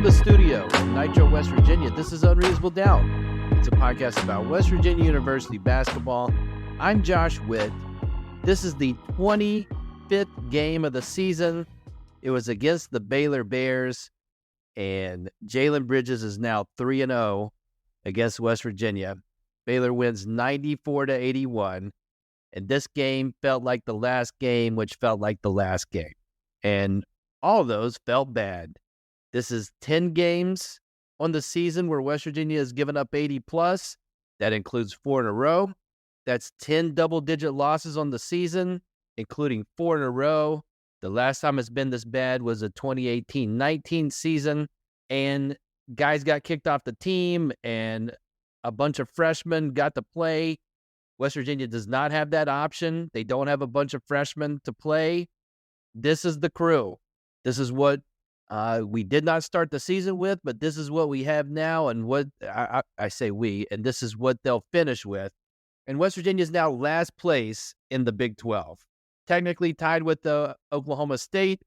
the studio in Nitro, West Virginia, this is Unreasonable Doubt. It's a podcast about West Virginia University basketball. I'm Josh Witt. This is the 25th game of the season. It was against the Baylor Bears, and Jalen Bridges is now 3-0 against West Virginia. Baylor wins 94-81, and this game felt like the last game, which felt like the last game. And all of those felt bad. This is 10 games on the season where West Virginia has given up 80+. That includes 4 in a row. That's 10 double-digit losses on the season, including 4 in a row. The last time it's been this bad was a 2018-19 season, and guys got kicked off the team, and a bunch of freshmen got to play. West Virginia does not have that option. They don't have a bunch of freshmen to play. This is the crew. This is what we did not start the season with, but this is what we have now, and what I say we, and this is what they'll finish with. And West Virginia is now last place in the Big 12. Technically tied with Oklahoma State,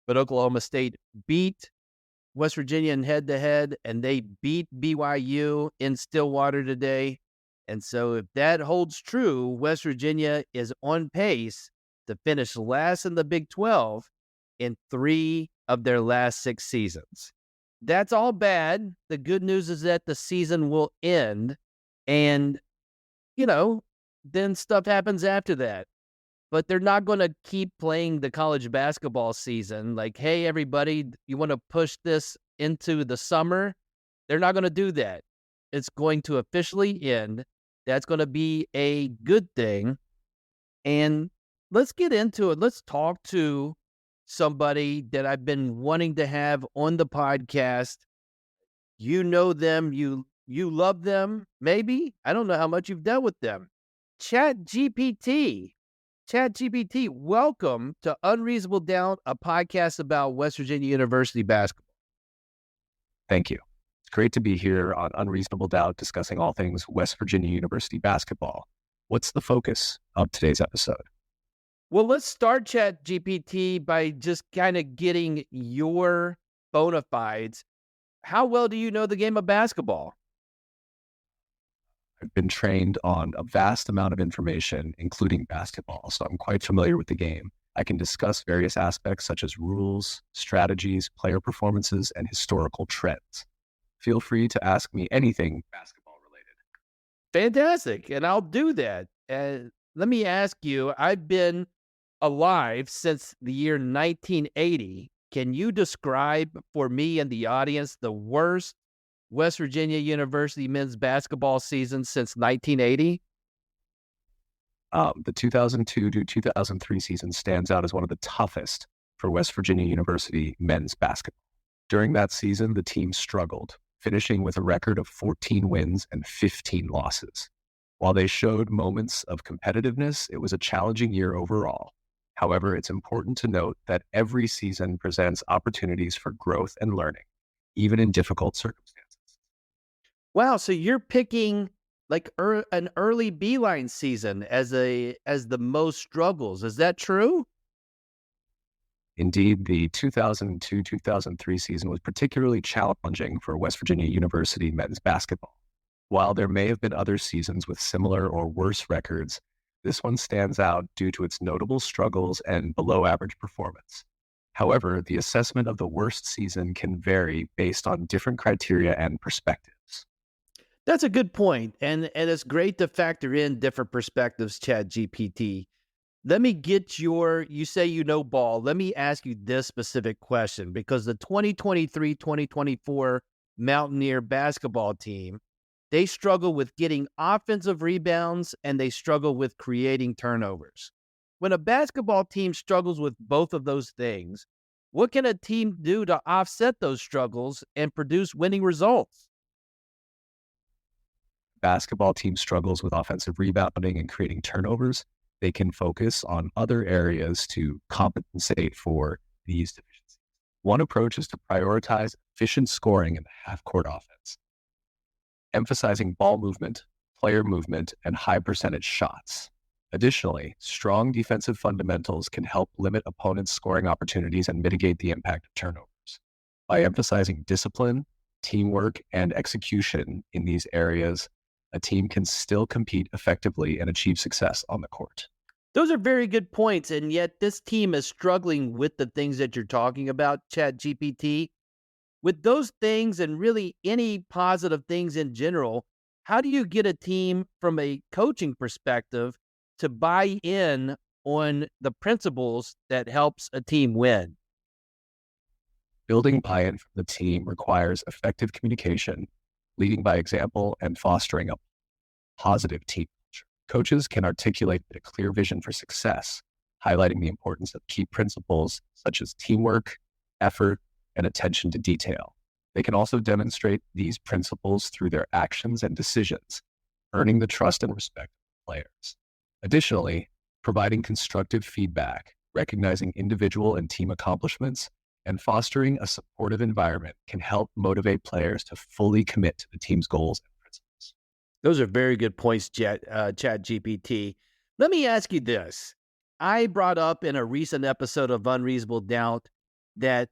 but Oklahoma State beat West Virginia in head-to-head, and they beat BYU in Stillwater today. And so if that holds true, West Virginia is on pace to finish last in the Big 12 in 3 of their last 6 seasons. That's all bad. The good news is that the season will end, and, then stuff happens after that. But they're not going to keep playing the college basketball season like, hey, everybody, you want to push this into the summer? They're not going to do that. It's going to officially end. That's going to be a good thing. And let's get into it. Let's talk to somebody that I've been wanting to have on the podcast. You know them. You love them, maybe. I don't know how much you've dealt with them. ChatGPT. ChatGPT, welcome to Unreasonable Doubt, a podcast about West Virginia University basketball. Thank you. It's great to be here on Unreasonable Doubt discussing all things West Virginia University basketball. What's the focus of today's episode? Well, let's start ChatGPT by just kind of getting your bona fides. How well do you know the game of basketball? I've been trained on a vast amount of information, including basketball, so I'm quite familiar with the game. I can discuss various aspects such as rules, strategies, player performances, and historical trends. Feel free to ask me anything basketball related. Fantastic, and I'll do that. Let me ask you, I've been alive since the year 1980. Can you describe for me and the audience the worst West Virginia University men's basketball season since 1980? The 2002 to 2003 season stands out as one of the toughest for West Virginia University men's basketball. During that season, the team struggled, finishing with a record of 14 wins and 15 losses. While they showed moments of competitiveness, it was a challenging year overall. However, it's important to note that every season presents opportunities for growth and learning, even in difficult circumstances. Wow, so you're picking like an early Beeline season as the most struggles. Is that true? Indeed, the 2002-2003 season was particularly challenging for West Virginia University men's basketball. While there may have been other seasons with similar or worse records, this one stands out due to its notable struggles and below-average performance. However, the assessment of the worst season can vary based on different criteria and perspectives. That's a good point, and it's great to factor in different perspectives, ChatGPT. Let me get you say you know ball. Let me ask you this specific question, because the 2023-2024 Mountaineer basketball team, they struggle with getting offensive rebounds, and they struggle with creating turnovers. When a basketball team struggles with both of those things, what can a team do to offset those struggles and produce winning results? Basketball team struggles with offensive rebounding and creating turnovers. They can focus on other areas to compensate for these deficiencies. One approach is to prioritize efficient scoring in the half-court offense, emphasizing ball movement, player movement, and high percentage shots. Additionally, strong defensive fundamentals can help limit opponents' scoring opportunities and mitigate the impact of turnovers. By emphasizing discipline, teamwork, and execution in these areas, a team can still compete effectively and achieve success on the court. Those are very good points, and yet this team is struggling with the things that you're talking about, ChatGPT. With those things and really any positive things in general, how do you get a team from a coaching perspective to buy in on the principles that helps a team win? Building buy-in from the team requires effective communication, leading by example, and fostering a positive team culture. Coaches can articulate a clear vision for success, highlighting the importance of key principles such as teamwork, effort, and attention to detail. They can also demonstrate these principles through their actions and decisions, earning the trust and respect of players. Additionally, providing constructive feedback, recognizing individual and team accomplishments, and fostering a supportive environment can help motivate players to fully commit to the team's goals and principles. Those are very good points, ChatGPT. Let me ask you this. I brought up in a recent episode of Unreasonable Doubt that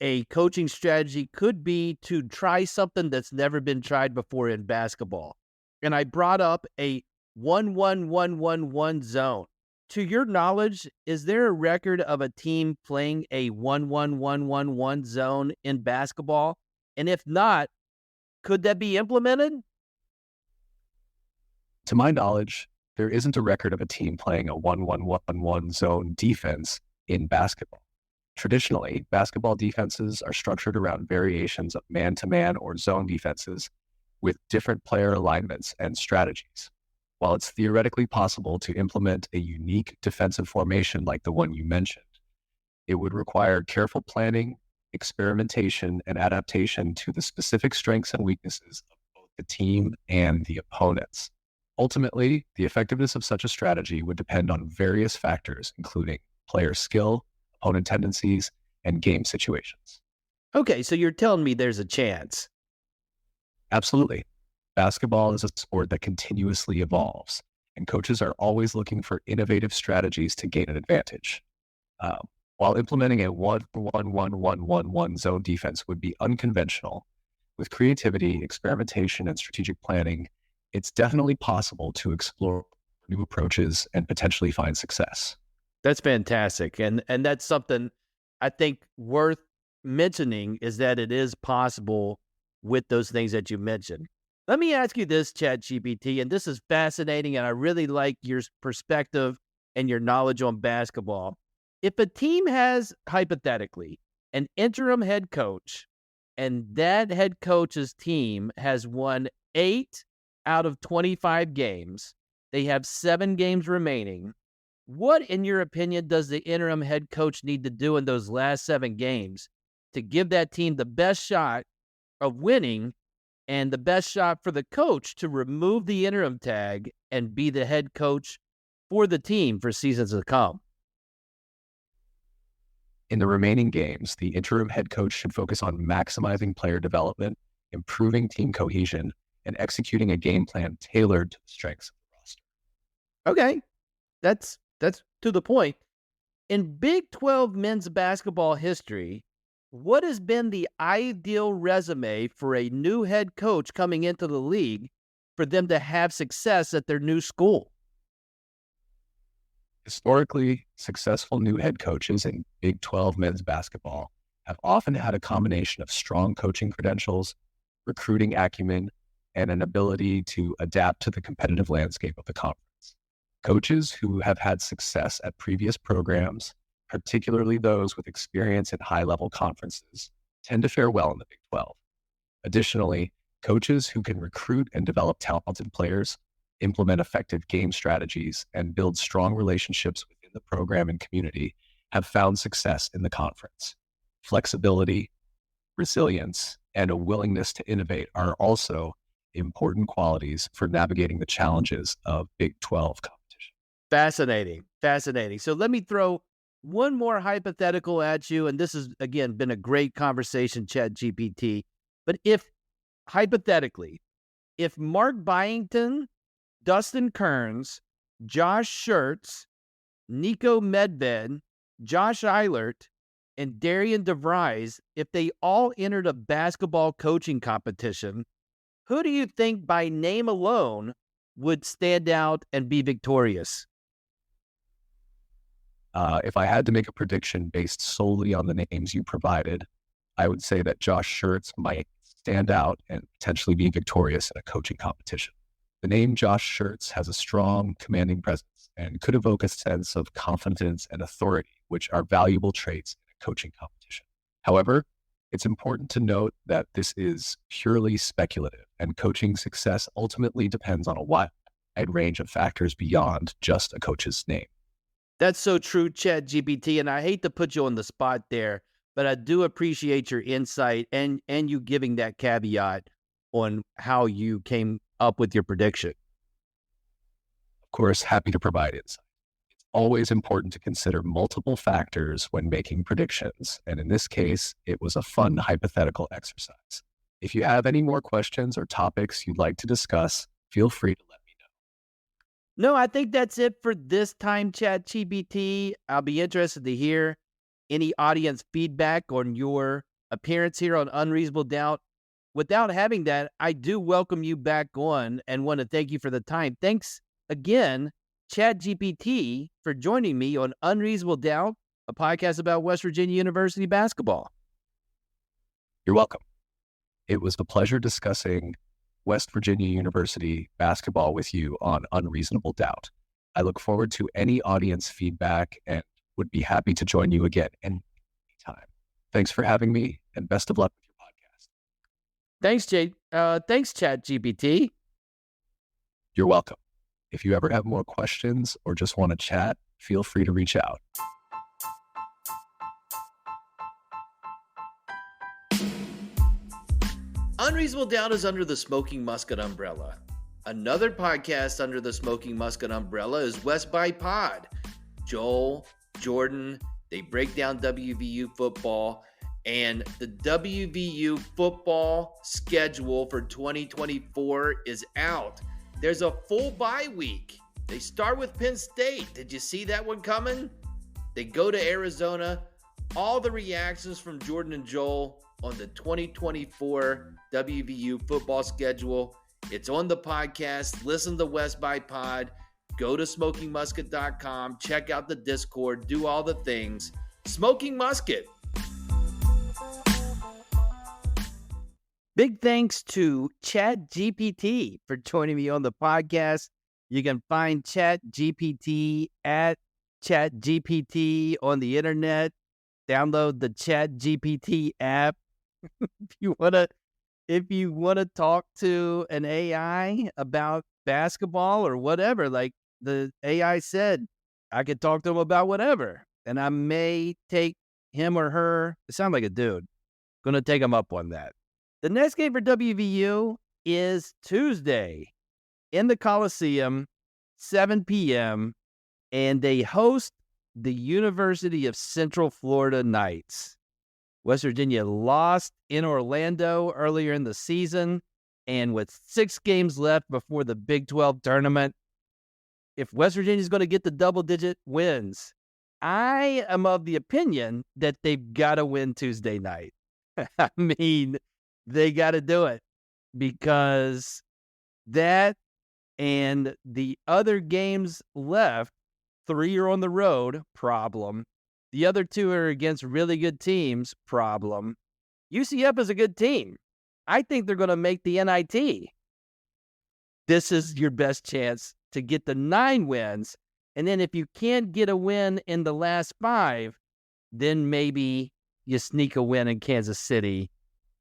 a coaching strategy could be to try something that's never been tried before in basketball. And I brought up a 1-1-1-1-1 zone. To your knowledge, is there a record of a team playing a 1-1-1-1-1 zone in basketball? And if not, could that be implemented? To my knowledge, there isn't a record of a team playing a 1-1-1-1 zone defense in basketball. Traditionally, basketball defenses are structured around variations of man-to-man or zone defenses with different player alignments and strategies. While it's theoretically possible to implement a unique defensive formation like the one you mentioned, it would require careful planning, experimentation, and adaptation to the specific strengths and weaknesses of both the team and the opponents. Ultimately, the effectiveness of such a strategy would depend on various factors, including player skill, opponent tendencies, and game situations. Okay, so you're telling me there's a chance. Absolutely. Basketball is a sport that continuously evolves, and coaches are always looking for innovative strategies to gain an advantage. While implementing a 1-1-1-1-1 zone defense would be unconventional, with creativity, experimentation, and strategic planning, it's definitely possible to explore new approaches and potentially find success. That's fantastic. And that's something I think worth mentioning is that it is possible with those things that you mentioned. Let me ask you this, ChatGPT, and this is fascinating, and I really like your perspective and your knowledge on basketball. If a team has, hypothetically, an interim head coach, and that head coach's team has won 8 out of 25 games, they have 7 games remaining, what, in your opinion, does the interim head coach need to do in those last 7 games to give that team the best shot of winning and the best shot for the coach to remove the interim tag and be the head coach for the team for seasons to come? In the remaining games, the interim head coach should focus on maximizing player development, improving team cohesion, and executing a game plan tailored to the strengths of the roster. Okay, that's to the point. In Big 12 men's basketball history, what has been the ideal resume for a new head coach coming into the league for them to have success at their new school? Historically, successful new head coaches in Big 12 men's basketball have often had a combination of strong coaching credentials, recruiting acumen, and an ability to adapt to the competitive landscape of the conference. Coaches who have had success at previous programs, particularly those with experience in high-level conferences, tend to fare well in the Big 12. Additionally, coaches who can recruit and develop talented players, implement effective game strategies, and build strong relationships within the program and community have found success in the conference. Flexibility, resilience, and a willingness to innovate are also important qualities for navigating the challenges of Big 12 competition. Fascinating. So let me throw one more hypothetical at you, and this has, again, been a great conversation, ChatGPT. But hypothetically, if Mark Byington, Dustin Kearns, Josh Schertz, Nico Medved, Josh Eilert, and Darian DeVries, if they all entered a basketball coaching competition, who do you think by name alone would stand out and be victorious? If I had to make a prediction based solely on the names you provided, I would say that Josh Schertz might stand out and potentially be victorious in a coaching competition. The name Josh Schertz has a strong, commanding presence and could evoke a sense of confidence and authority, which are valuable traits in a coaching competition. However, it's important to note that this is purely speculative, and coaching success ultimately depends on a wide range of factors beyond just a coach's name. That's so true, ChatGPT, and I hate to put you on the spot there, but I do appreciate your insight and you giving that caveat on how you came up with your prediction. Of course, happy to provide insight. It's always important to consider multiple factors when making predictions, and in this case, it was a fun hypothetical exercise. If you have any more questions or topics you'd like to discuss, feel free to let me know. No, I think that's it for this time, ChatGPT. I'll be interested to hear any audience feedback on your appearance here on Unreasonable Doubt. Without having that, I do welcome you back on and want to thank you for the time. Thanks again, ChatGPT, for joining me on Unreasonable Doubt, a podcast about West Virginia University basketball. You're welcome. It was a pleasure discussing West Virginia University basketball with you on Unreasonable Doubt. I look forward to any audience feedback and would be happy to join you again anytime. Thanks for having me, and best of luck with your podcast. Thanks, ChatGPT. You're welcome. If you ever have more questions or just want to chat, feel free to reach out. Unreasonable Doubt is under the Smoking Musket umbrella. Another podcast under the Smoking Musket umbrella is West by Pod. Joel, Jordan, they break down WVU football, and the WVU football schedule for 2024 is out. There's a full bye week. They start with Penn State. Did you see that one coming? They go to Arizona. All the reactions from Jordan and Joel on the 2024 WVU football schedule. It's on the podcast. Listen to West by Pod. Go to smokingmusket.com. Check out the Discord. Do all the things. Smoking Musket. Big thanks to ChatGPT for joining me on the podcast. You can find ChatGPT at ChatGPT on the internet. Download the ChatGPT app. If you wanna talk to an AI about basketball or whatever, like the AI said, I could talk to him about whatever, and I may take him or her. It sounds like a dude. Gonna take him up on that. The next game for WVU is Tuesday in the Coliseum, 7 p.m., and they host the University of Central Florida Knights. West Virginia lost in Orlando earlier in the season, and with 6 games left before the Big 12 tournament, if West Virginia is going to get the double-digit wins, I am of the opinion that they've got to win Tuesday night. I mean, they got to do it, because that and the other games left, 3 are on the road, problem. The other 2 are against really good teams, problem. UCF is a good team. I think they're going to make the NIT. This is your best chance to get the 9 wins. And then if you can't get a win in the last 5, then maybe you sneak a win in Kansas City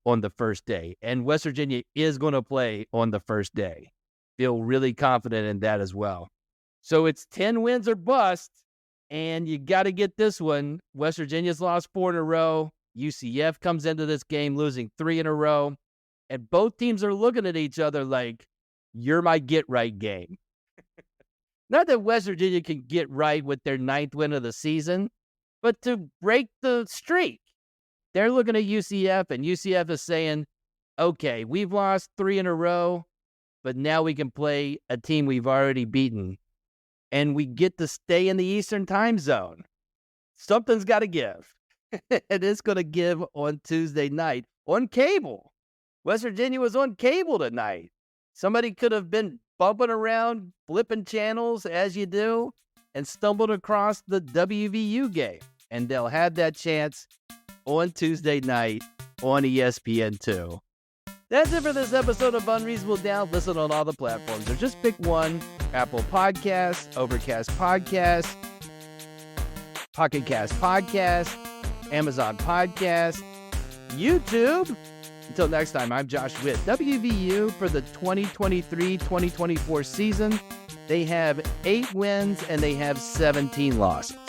on the first day. And West Virginia is going to play on the first day. Feel really confident in that as well. So it's 10 wins or bust, and you got to get this one. West Virginia's lost 4 in a row. UCF comes into this game losing 3 in a row. And both teams are looking at each other like, you're my get-right game. Not that West Virginia can get right with their 9th win of the season, but to break the streak. They're looking at UCF, and UCF is saying, okay, we've lost 3 in a row, but now we can play a team we've already beaten. And we get to stay in the Eastern time zone. Something's got to give. and it's going to give on Tuesday night on cable. West Virginia was on cable tonight. Somebody could have been bumping around, flipping channels as you do, and stumbled across the WVU game. And they'll have that chance on Tuesday night on ESPN2. That's it for this episode of Unreasonable Doubt. Listen on all the platforms, or just pick one: Apple Podcasts, Overcast Podcasts, Pocket Cast Podcast, Amazon Podcast, YouTube. Until next time, I'm Josh Witt. WVU for the 2023-2024 season, they have 8 wins and they have 17 losses.